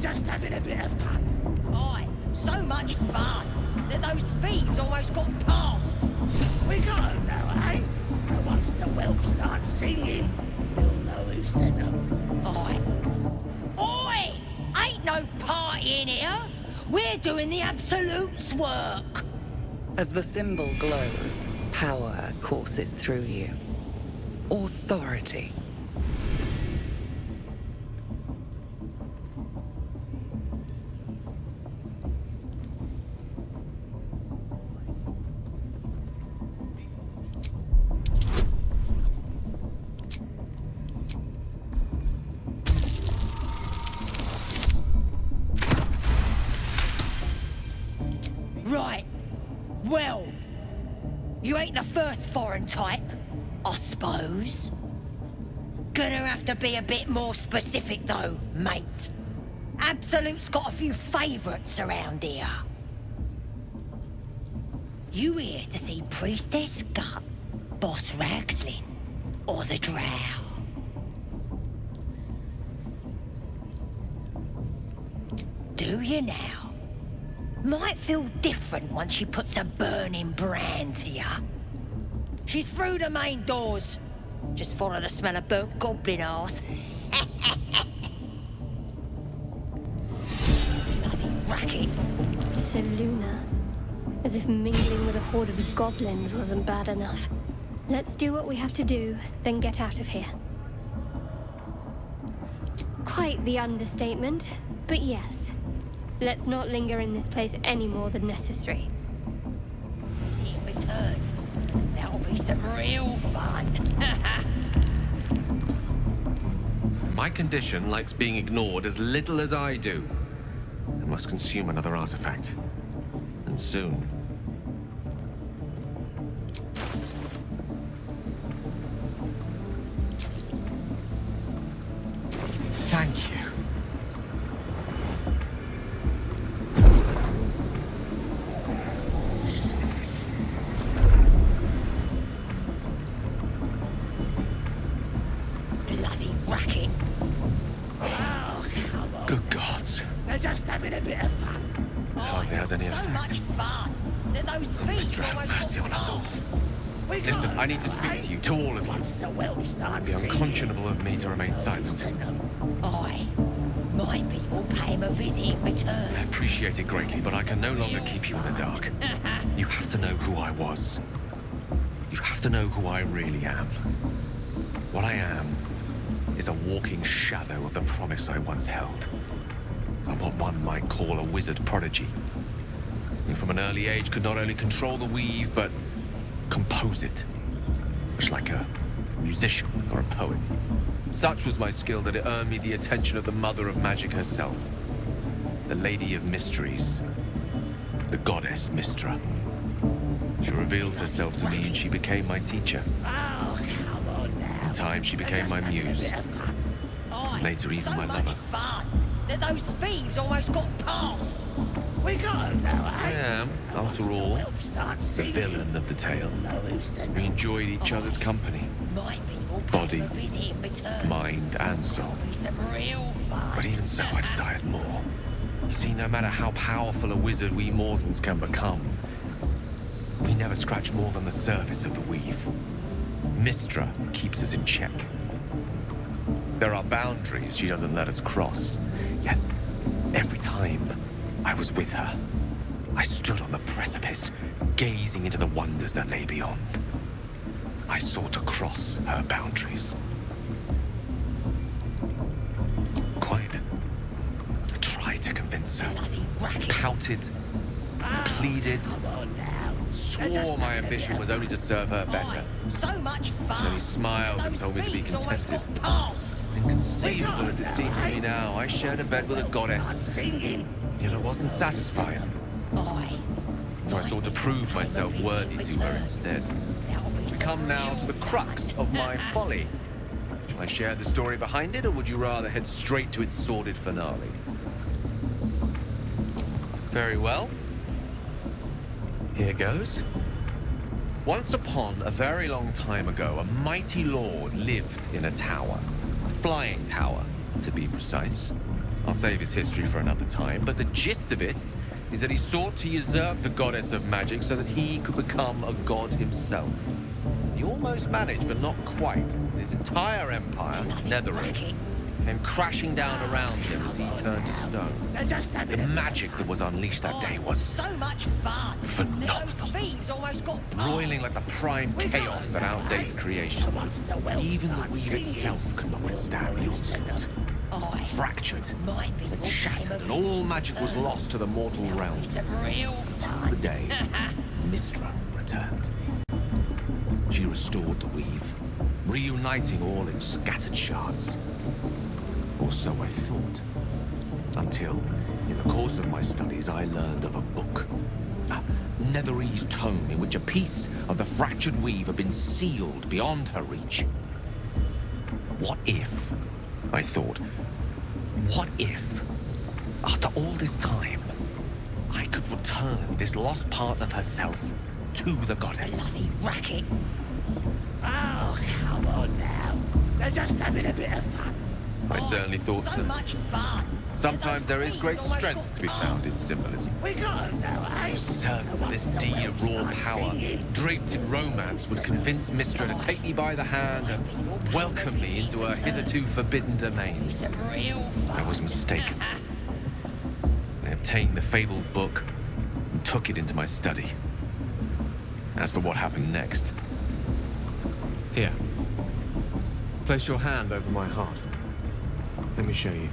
just having a bit of fun. Aye, so much fun that those thieves almost got past. We got 'em now, eh? And once the whelp starts singing, we'll know who sent 'em. Aye. Oi! Ain't no party in here. We're doing the Absolute's work. As the symbol glows, power courses through you. Authority. Right. Well, you ain't the first foreign type, I suppose. Gonna have to be a bit more specific though, mate. Absolute's got a few favourites around here. You here to see Priestess Gut, Boss Raxlin, or the Drow? Do you now? Might feel different once she puts a burning brand to ya. She's through the main doors. Just follow the smell of burnt goblin arse. Bloody racket. Seluna. As if mingling with a horde of goblins wasn't bad enough. Let's do what we have to do, then get out of here. Quite the understatement, but yes. Let's not linger in this place any more than necessary. In return, that'll be some real fun. My condition likes being ignored as little as I do. I must consume another artifact. And soon. Thank you. Bloody racket. Oh, come on. Good gods. They're just having a bit of fun. Hardly has any so effect. much fun that those thieves Mr. Have almost mercy got on us all. past. We got Listen, 'em I need to now, speak eh? to you, to all of you. Once the whelp starts It'd be singing, unconscionable of me to remain silent. sent 'em. Aye. My people pay him a visit in return. I appreciate it greatly, but I can no longer keep you in the dark. You have to know who I was. You have to know who I really am. What I am is a walking shadow of the promise I once held. I'm what one might call a wizard prodigy. Who from an early age could not only control the weave, but compose it. Much like a musician or a poet. Such was my skill that it earned me the attention of the mother of magic herself. The Lady of Mysteries. The goddess Mystra. She revealed herself to me and she became my teacher. Oh, come on now. In time, she became my muse. Aye. Later, even so my much lover. fun that those thieves almost got past. We got 'em now, eh? I am, after all, the villain of the tale. We enjoyed each other's company, My people pay Body, him a visit in return. mind and soul. That'll be some real fun. But even so, I desired more. You see, no matter how powerful a wizard we mortals can become, we never scratch more than the surface of the weave. Mystra keeps us in check. There are boundaries she doesn't let us cross. Yet, every time I was with her, I stood on the precipice, gazing into the wonders that lay beyond. I sought to cross her boundaries. Quite. I tried to convince her. Bloody racket. Pouted, pleaded, swore my ambition was only to serve her better. Aye. So much fun. She only smiled that and those told me to be thieves almost contented. got past. Inconceivable as it seems to me now, I shared a bed with a goddess, yet I wasn't satisfied. Aye. So I sought to prove myself worthy to her instead. That'll be We some come now real to the fun. crux of my folly. Shall I share the story behind it, or would you rather head straight to its sordid finale? Very well. Here goes. Once upon a very long time ago, a mighty lord lived in a tower. A flying tower, to be precise. I'll save his history for another time, but the gist of it is that he sought to usurp the goddess of magic so that he could become a god himself. He almost managed, but not quite. His entire empire, Netherrealm, came crashing down around him as he turned to stone. The magic that was unleashed that day was so much fun. phenomenal. Those thieves almost got Roiling like the prime chaos that outdates creation. Even the weave itself could not withstand the onslaught. Fractured and shattered, and all magic was lost to the mortal realm. It's real fun. The day Mistra returned. She restored the weave, reuniting all its scattered shards. Or so I thought. Until, in the course of my studies, I learned of a book. A Netherese tome in which a piece of the fractured weave had been sealed beyond her reach. What if, I thought, what if, after all this time, I could return this lost part of herself to the goddess? Bloody racket. Oh, come on now. They're just having a bit of fun. I certainly thought So so. much fun. Sometimes there is great strength to be found in symbolism. We got 'em now, eh? Certain this dear raw power, draped in romance, would convince Mistra to take me by the hand and welcome me into her hitherto forbidden domains. It's real fun. I was mistaken. I obtained the fabled book and took it into my study. As for what happened next... Here. Place your hand over my heart. Let me show you.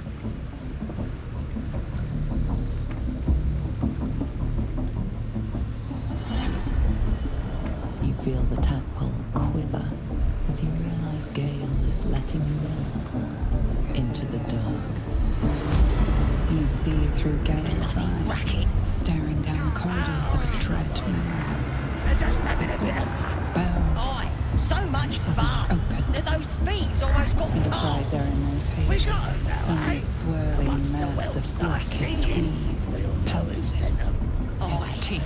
You feel the tadpole quiver as you realize Gale is letting you in into the dark. You see through Gale's eyes, racket. staring down the corridors of a dread memory. They're just having a bit of fun. Bound Aye, so much fun. open. That those thieves almost got Inside past. there are no We pages, got 'em now, only eh? a swirling Once the mass whelp of starts blackest singing, weave we'll that know who sent pulses. 'em. Its teeth,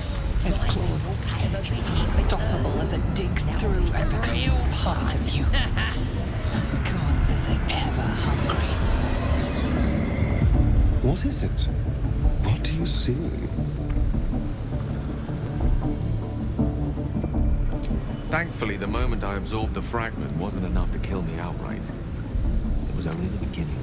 its Might be claws, we'll pay 'em a it's visit in unstoppable return. as it digs Now through it's and real becomes part fun. of you. Gods, is it ever hungry? What is it? What do you see? Thankfully, the moment I absorbed the fragment wasn't enough to kill me outright. It was only the beginning.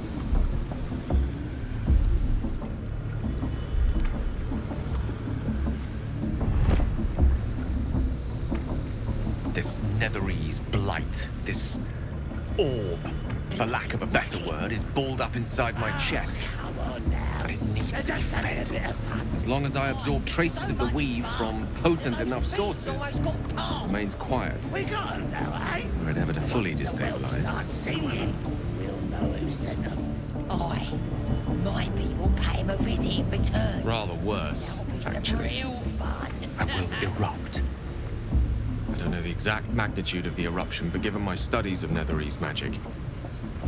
This Netherese blight, this orb, for lack of a better word, is balled up inside my chest. Come on now. But it needs They're to be just having a fed. bit of fun. As long as I absorb traces of the weave from potent enough sources, Almost got past. remains quiet. We got 'em now, eh? Were it ever to fully Once the whelp destabilize. starts singing, we'll know who sent 'em. Aye, might be we'll pay him a visit in return. Rather worse, That'll be some actually. real fun. I will erupt. I don't know the exact magnitude of the eruption, but given my studies of Netherese magic,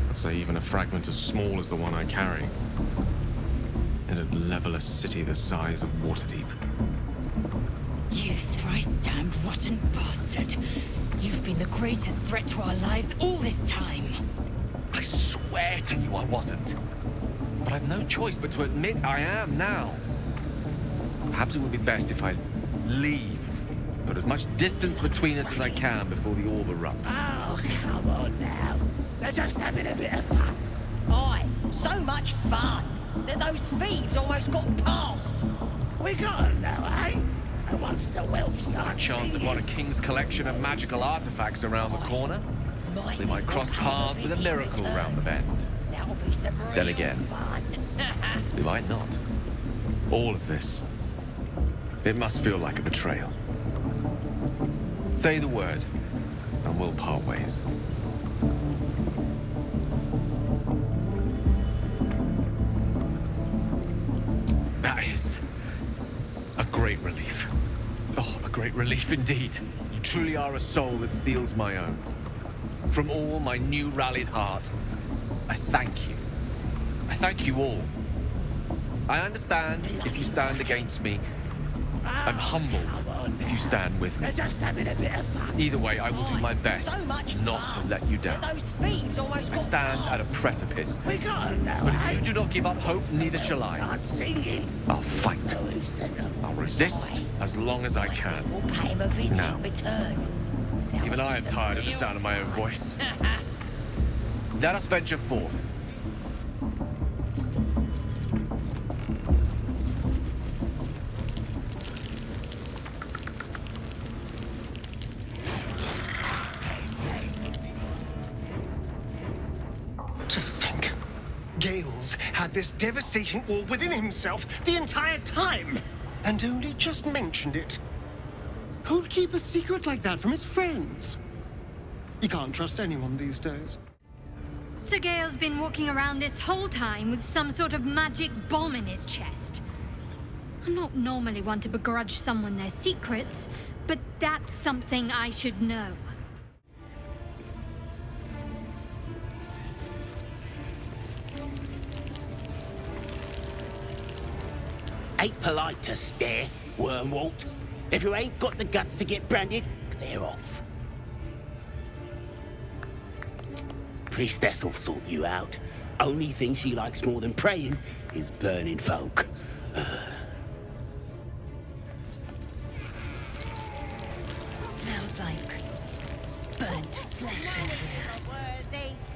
I'd say even a fragment as small as the one I carry, it'd level a city the size of Waterdeep. You thrice-damned rotten bastard. You've been the greatest threat to our lives all this time. I swear to you I wasn't. But I've no choice but to admit I am now. Perhaps it would be best if I leave. Put as much distance between us as I can before the orb erupts. Oh, come on now. They're just having a bit of fun. Aye, so much fun. That those thieves almost got past. We got 'em now, eh? And once the whelp A starts chance singing, upon a king's collection of magical artifacts around the corner. We might cross paths with a miracle round the bend. That'll be some real Then again. fun. We might not. All of this. It must feel like a betrayal. Say the word, and we'll part ways. That is a great relief. Oh, a great relief indeed. You truly are a soul that steals my own. From all my new rallied heart, I thank you. I thank you all. I understand if you stand against me, and humbled if you stand with me. They're just having a bit of fun. Either way, I will do my best So much not fun to let you that down. those thieves almost I got stand at a past. precipice, We got 'em now, but eh? if you do not give up hope, neither shall I. Start singing. I'll fight. Know who sent them? I'll resist as long as I can. We'll pay him a visit Now. in return. Now Even I am listen, tired of the real sound of my own voice. Let us venture forth. To think, Gales had this devastating war within himself the entire time, and only just mentioned it. Who'd keep a secret like that from his friends? You can't trust anyone these days. So Gale's been walking around this whole time with some sort of magic bomb in his chest. I'm not normally one to begrudge someone their secrets, but that's something I should know. Ain't polite to stare, Wormwalt. If you ain't got the guts to get branded, clear off. Priestess'll sort you out. Only thing she likes more than praying is burning folk. Smells like burnt flesh in here.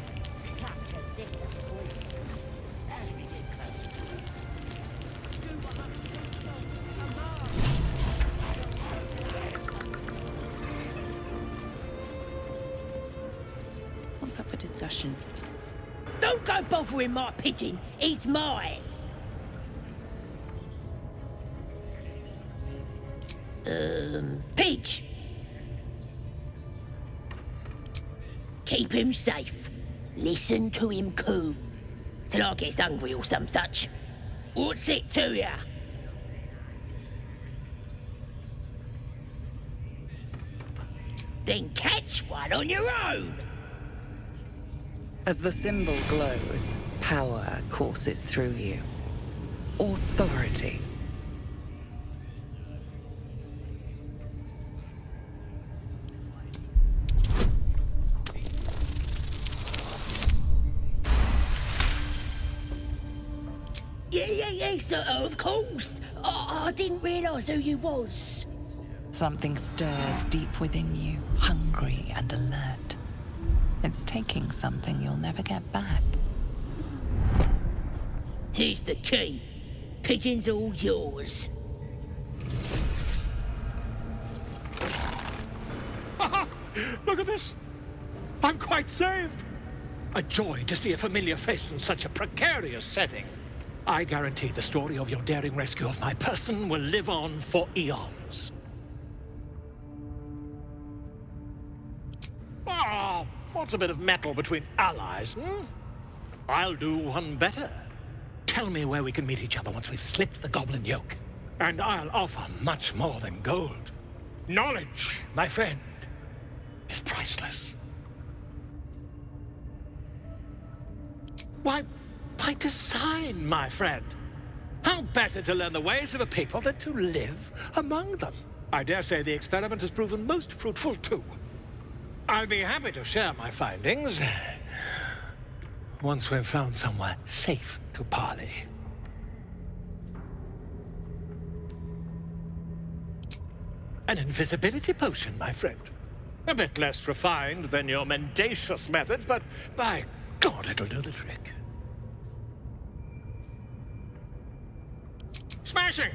What's up for discussion? Don't go bothering my pigeon. He's mine. Pidge. Keep him safe. Listen to him coo. Till I gets hungry or some such. What's it to ya? Then catch one on your own. As the symbol glows, power courses through you. Authority. Yeah, sir, of course. I didn't realise who you was. Something stirs deep within you, hungry and alert. It's taking something you'll never get back. Here's the key. Pigeon's all yours. Look at this! I'm quite saved! A joy to see a familiar face in such a precarious setting. I guarantee the story of your daring rescue of my person will live on for eons. Ah, what's a bit of metal between allies, hmm? I'll do one better. Tell me where we can meet each other once we've slipped the goblin yoke. And I'll offer much more than gold. Knowledge, my friend, is priceless. Why, by design, my friend. How better to learn the ways of a people than to live among them? I dare say the experiment has proven most fruitful, too. I'll be happy to share my findings once we've found somewhere safe to parley. An invisibility potion, my friend. A bit less refined than your mendacious methods, but by God, it'll do the trick. Smashing!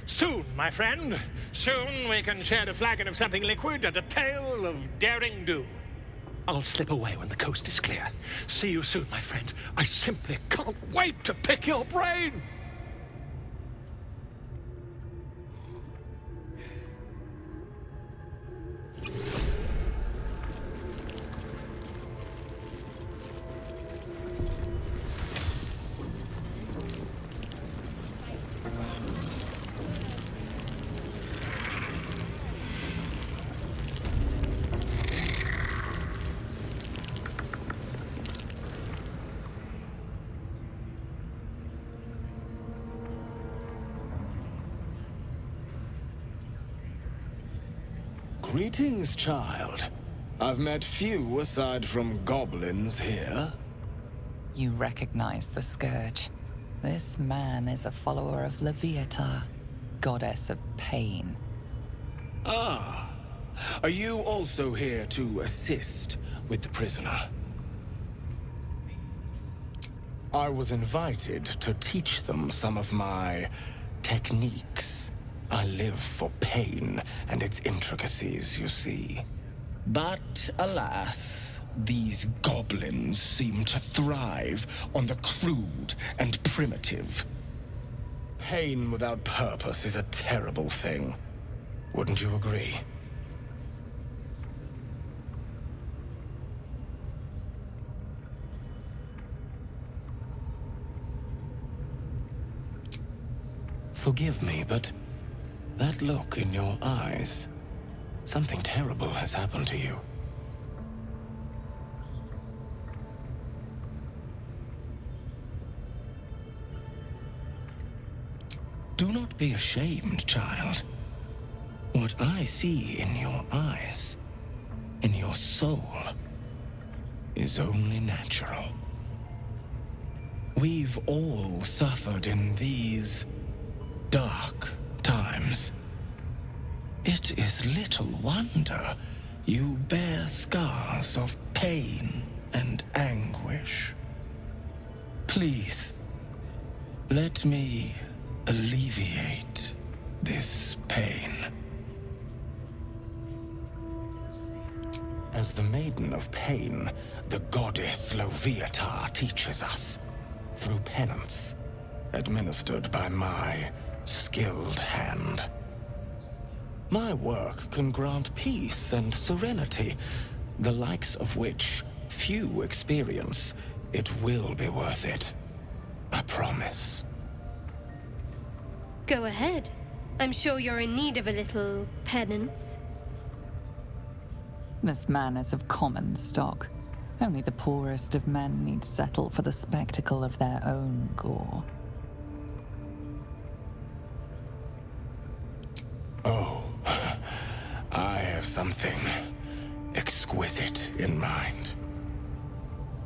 Soon, my friend. Soon we can share a flagon of something liquid and a tale of daring do. I'll slip away when the coast is clear. See you soon, my friend. I simply can't wait to pick your brain! Greetings, child. I've met few aside from goblins here. You recognize the Scourge. This man is a follower of Leviatha, goddess of pain. Ah, are you also here to assist with the prisoner? I was invited to teach them some of my techniques. I live for pain and its intricacies, you see. But alas, these goblins seem to thrive on the crude and primitive. Pain without purpose is a terrible thing. Wouldn't you agree? Forgive me, but that look in your eyes, something terrible has happened to you. Do not be ashamed, child. What I see in your eyes, in your soul, is only natural. We've all suffered in these dark times. It is little wonder you bear scars of pain and anguish. Please, let me alleviate this pain. As the Maiden of Pain, the goddess Leviatha teaches us through penance, administered by my skilled hand. My work can grant peace and serenity, the likes of which few experience. It will be worth it. I promise. Go ahead. I'm sure you're in need of a little penance. This man is of common stock. Only the poorest of men need settle for the spectacle of their own gore. Oh, I have something exquisite in mind.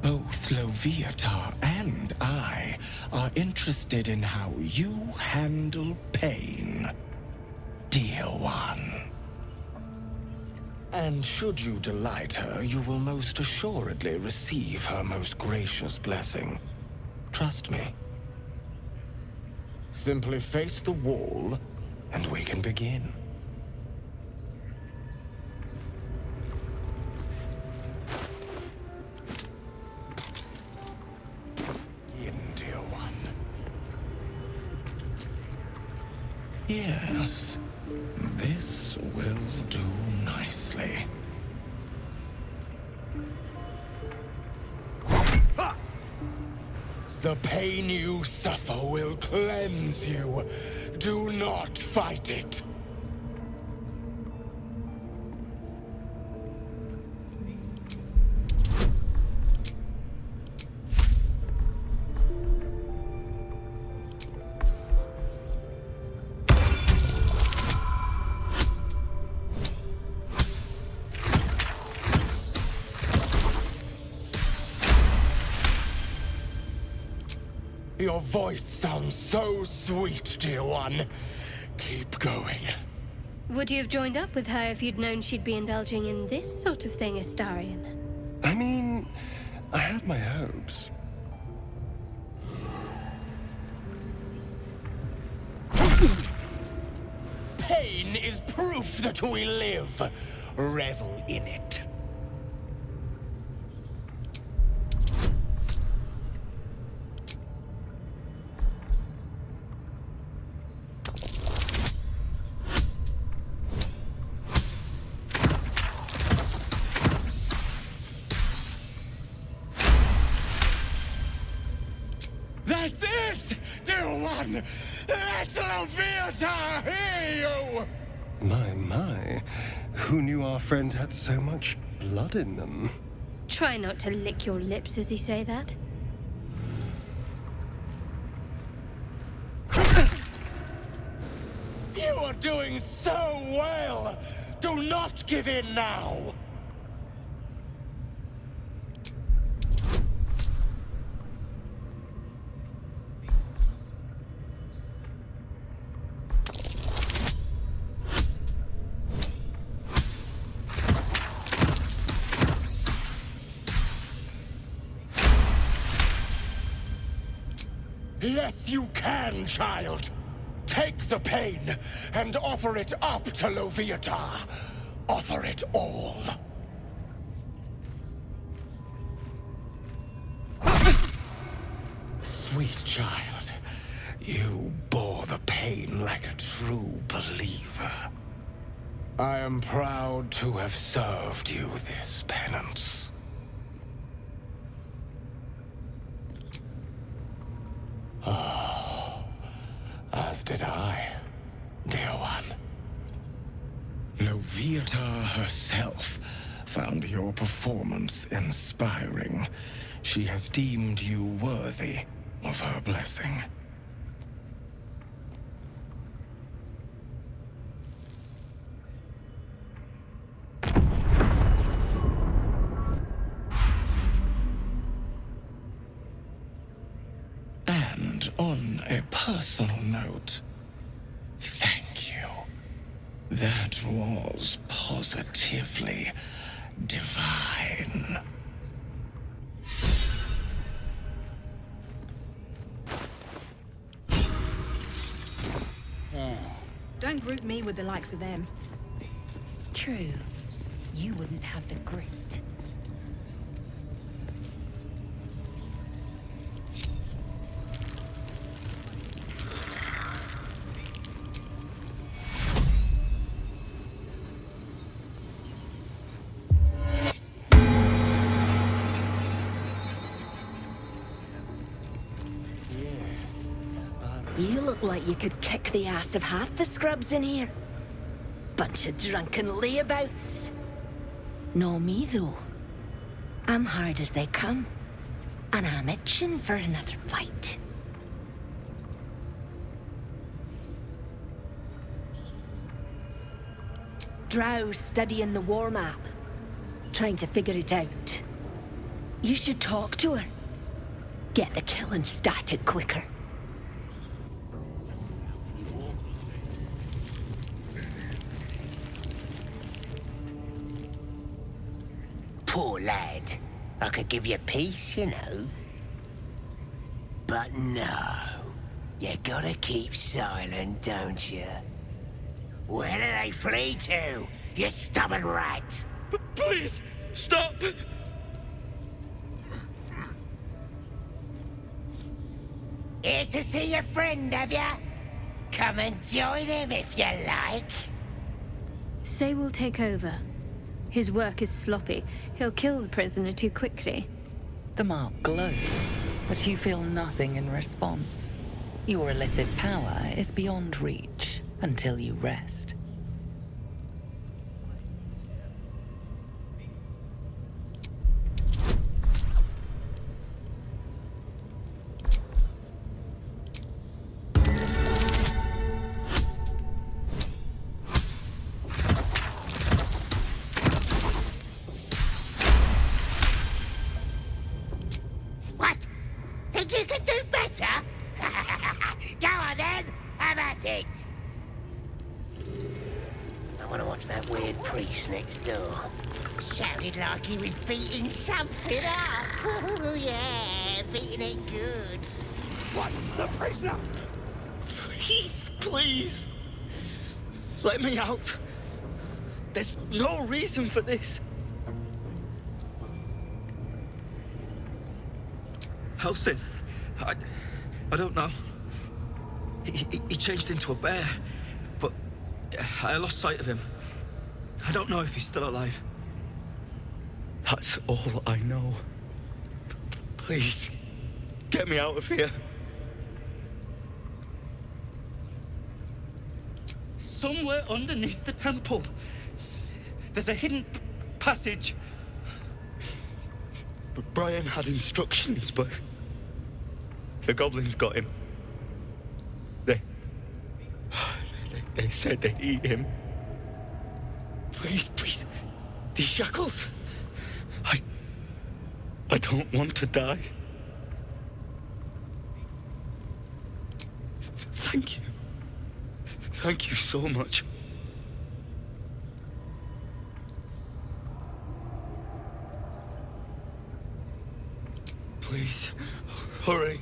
Both Leviatha and I are interested in how you handle pain, dear one. And should you delight her, you will most assuredly receive her most gracious blessing. Trust me. Simply face the wall, and we can begin. In, dear one. Yes, this will do nicely. The pain you suffer will cleanse you. Do not fight it. Your voice sounds so sweet, dear one. Keep going. Would you have joined up with her if you'd known she'd be indulging in this sort of thing, Astarion? I mean, I had my hopes. Pain is proof that we live. Revel in it. That's it, dear one! Let Leviatha hear you! My. Who knew our friend had so much blood in them? Try not to lick your lips as you say that. You are doing so well! Do not give in now! Yes, you can, child. Take the pain and offer it up to Loviatar. Offer it all. Sweet child, you bore the pain like a true believer. I am proud to have served you this penance. As did I, dear one. Loviatar herself found your performance inspiring. She has deemed you worthy of her blessing. And on a personal note, thank you. That was positively divine. Don't group me with the likes of them. True. You wouldn't have the grit. You look like you could kick the ass of half the scrubs in here. Bunch of drunken layabouts. No me, though. I'm hard as they come. And I'm itching for another fight. Drow's studying the war map. Trying to figure it out. You should talk to her. Get the killing started quicker. Poor lad. I could give you peace, you know. But no. You gotta keep silent, don't you? Where do they flee to, you stubborn rat? Please, stop! Here to see your friend, have ya? Come and join him if you like. Say we'll take over. His work is sloppy. He'll kill the prisoner too quickly. The mark glows, but you feel nothing in response. Your illithid power is beyond reach until you rest. You could do better? Go on then, have at it! I want to watch that weird priest next door. Sounded like he was beating something up. Oh yeah, beating it good. What? The prisoner? Please. Let me out. There's no reason for this. Helsing? I don't know. He changed into a bear, but I lost sight of him. I don't know if he's still alive. That's all I know. Please, get me out of here. Somewhere underneath the temple, there's a hidden passage. Brian had instructions, but the goblins got him. They said they'd eat him. Please, please. These shackles. I don't want to die. Thank you. Thank you so much. Please, hurry.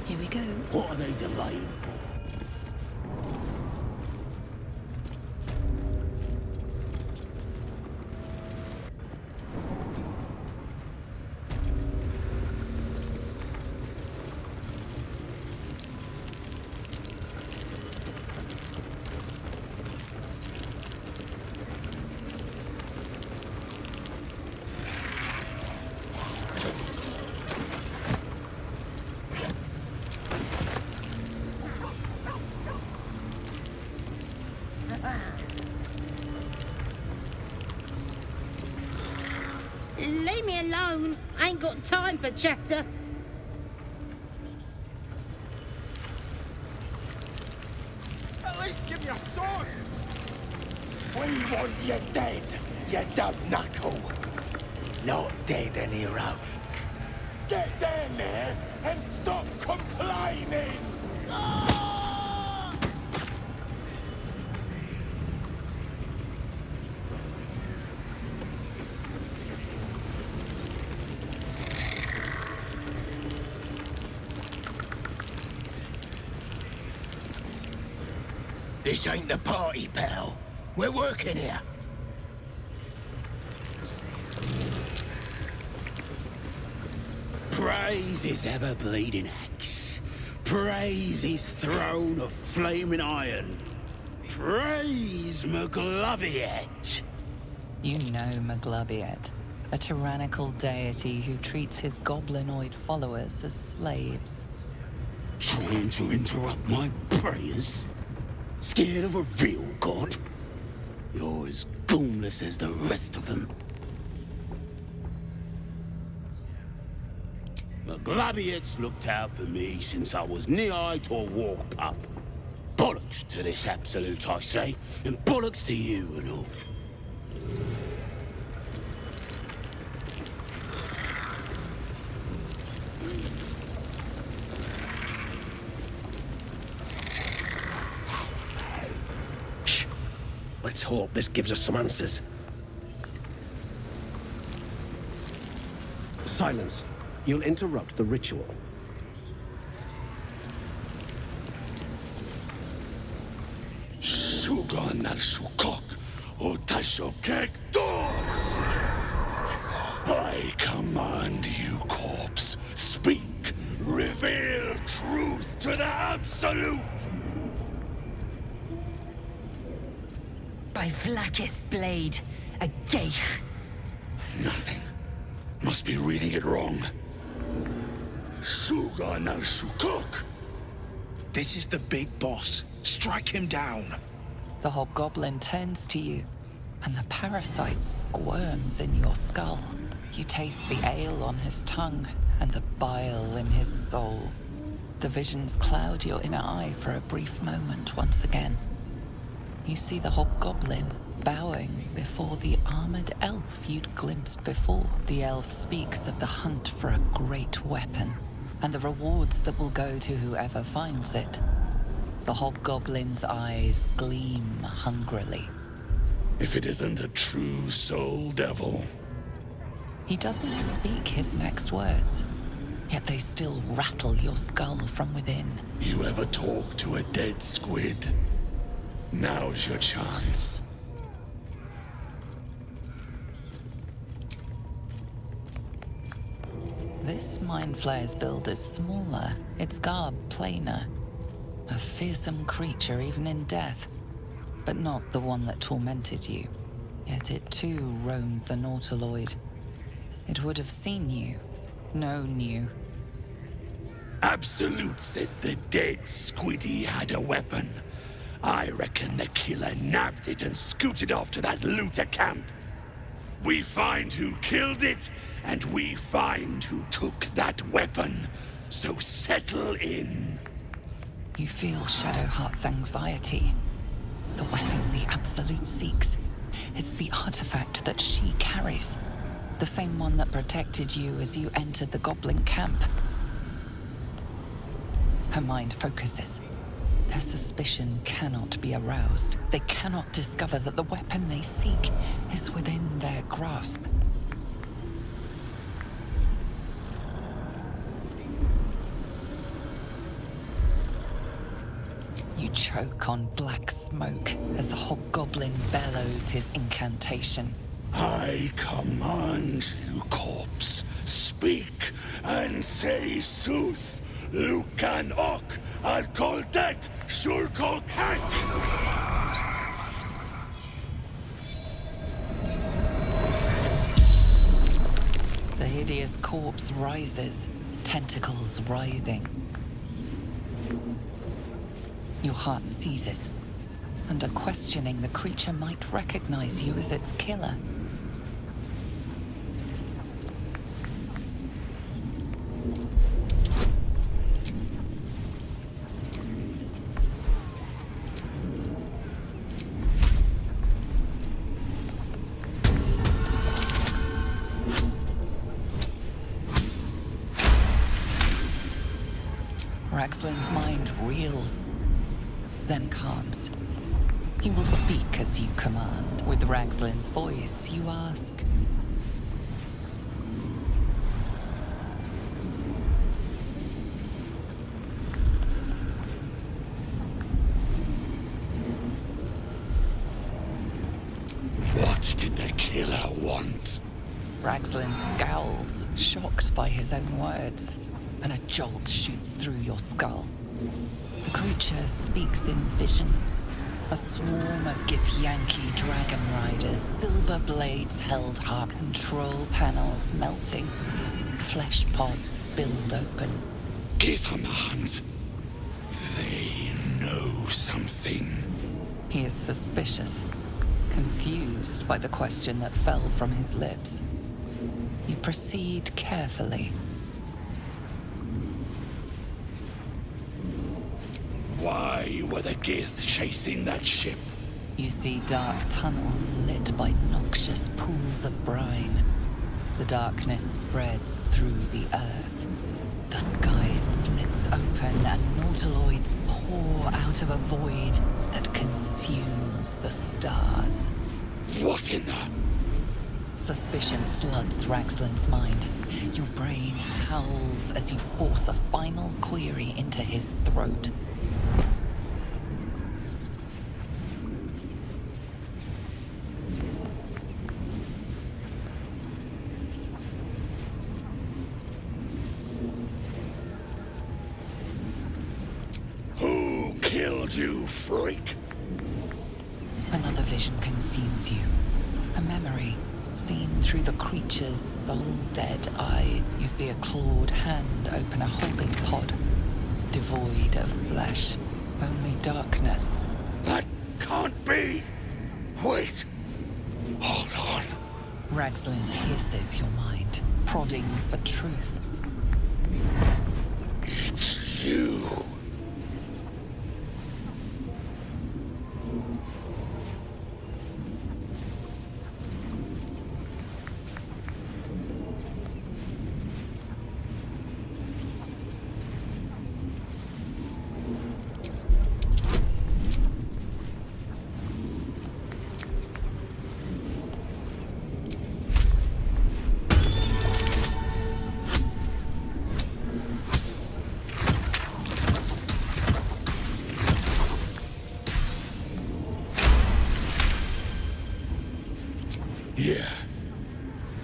Here we go. What are they delaying for? Leave me alone. I ain't got time for chatter. At least give me a sword! We want you dead, you dumb knuckle. Not dead and heroic. Get down there and stop complaining! This ain't the party, pal. We're working here. Praise his ever-bleeding axe. Praise his throne of flaming iron. Praise Maglubiet. You know Maglubiet, a tyrannical deity who treats his goblinoid followers as slaves. Trying to interrupt my prayers? Scared of a real god? You're as goonless as the rest of them. Maglubiet's looked out for me since I was knee-high to a walk pup. Bollocks to this absolute, I say, and bollocks to you and all. Let's hope this gives us some answers. Silence. You'll interrupt the ritual. Shugan al Shukok, Otashokek Dos! I command you, corpse. Speak. Reveal truth to the Absolute! By Vlaakith's blade, a geich. Nothing. Must be reading it wrong. Shugan al Shukok! This is the big boss. Strike him down. The hobgoblin turns to you, and the parasite squirms in your skull. You taste the ale on his tongue and the bile in his soul. The visions cloud your inner eye for a brief moment once again. You see the hobgoblin bowing before the armored elf you'd glimpsed before. The elf speaks of the hunt for a great weapon and the rewards that will go to whoever finds it. The hobgoblin's eyes gleam hungrily. If it isn't a true soul devil. He doesn't speak his next words, yet they still rattle your skull from within. You ever talk to a dead squid? Now's your chance. This Mind Flayer's build is smaller, its garb plainer. A fearsome creature even in death, but not the one that tormented you. Yet it too roamed the Nautiloid. It would have seen you, known you. Absolute says the dead Squiddy had a weapon. I reckon the killer nabbed it and scooted off to that looter camp. We find who killed it, and we find who took that weapon. So settle in. You feel Shadowheart's anxiety. The weapon the Absolute seeks. It's the artifact that she carries. The same one that protected you as you entered the goblin camp. Her mind focuses. Their suspicion cannot be aroused. They cannot discover that the weapon they seek is within their grasp. You choke on black smoke as the hobgoblin bellows his incantation. I command you, corpse, speak and say sooth. Lucan ok, al koldek, shulko kank. The hideous corpse rises, tentacles writhing. Your heart seizes. Under questioning, the creature might recognize you as its killer. Raxlin's mind reels, then calms. He will speak as you command. With Raxlin's voice, you ask. What did the killer want? Raxlin scowls, shocked by his own words, and a jolt shoots through your skull. The creature speaks in visions. A swarm of Githyanki dragon riders, silver blades held high, control panels melting, flesh pods spilled open. Gith on the hunt. They know something. He is suspicious, confused by the question that fell from his lips. You proceed carefully. Why were the Gith chasing that ship? You see dark tunnels lit by noxious pools of brine. The darkness spreads through the earth. The sky splits open and nautiloids pour out of a void that consumes the stars. What in the... Suspicion floods Raxlin's mind. Your brain howls as you force a final query into his throat. Who killed you, freak? Another vision consumes you. A memory, seen through the creature's soul-dead eye. You see a clawed hand open a holding pod, devoid of flesh, only darkness. That can't be! Wait! Hold on. Raxlin pierces your mind, prodding for truth. It's you.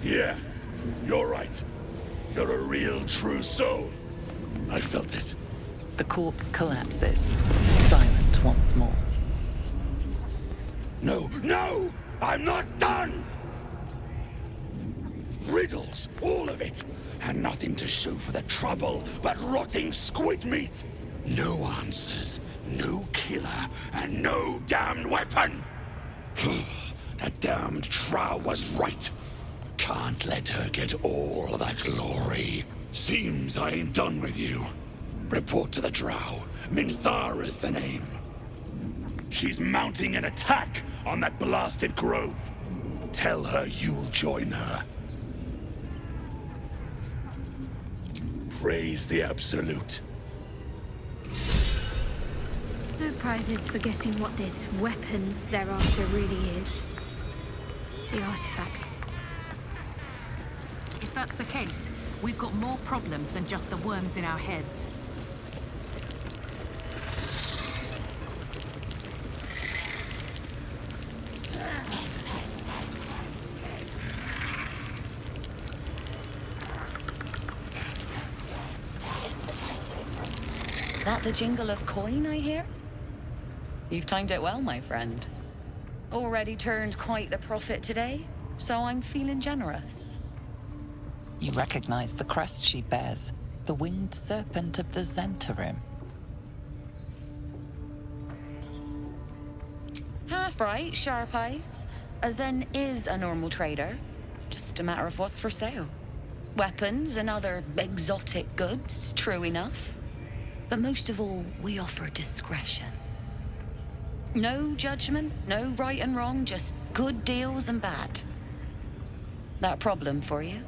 Yeah, you're right. You're a real, true soul. I felt it. The corpse collapses, silent once more. No! I'm not done! Riddles, all of it. And nothing to show for the trouble but rotting squid meat. No answers, no killer, and no damned weapon. The damned Trow was right. Can't let her get all the glory. Seems I ain't done with you. Report to the Drow. Minthara's the name. She's mounting an attack on that blasted grove. Tell her you'll join her. Praise the Absolute. No prizes for guessing what this weapon they're after really is. The artifact. If that's the case, we've got more problems than just the worms in our heads. That the jingle of coin I hear? You've timed it well, my friend. Already turned quite the profit today, so I'm feeling generous. You recognize the crest she bears, the winged serpent of the Zentarim. Half right, sharp eyes. As then is a normal trader. Just a matter of what's for sale. Weapons and other exotic goods, true enough. But most of all, we offer discretion. No judgment, no right and wrong, just good deals and bad. That a problem for you?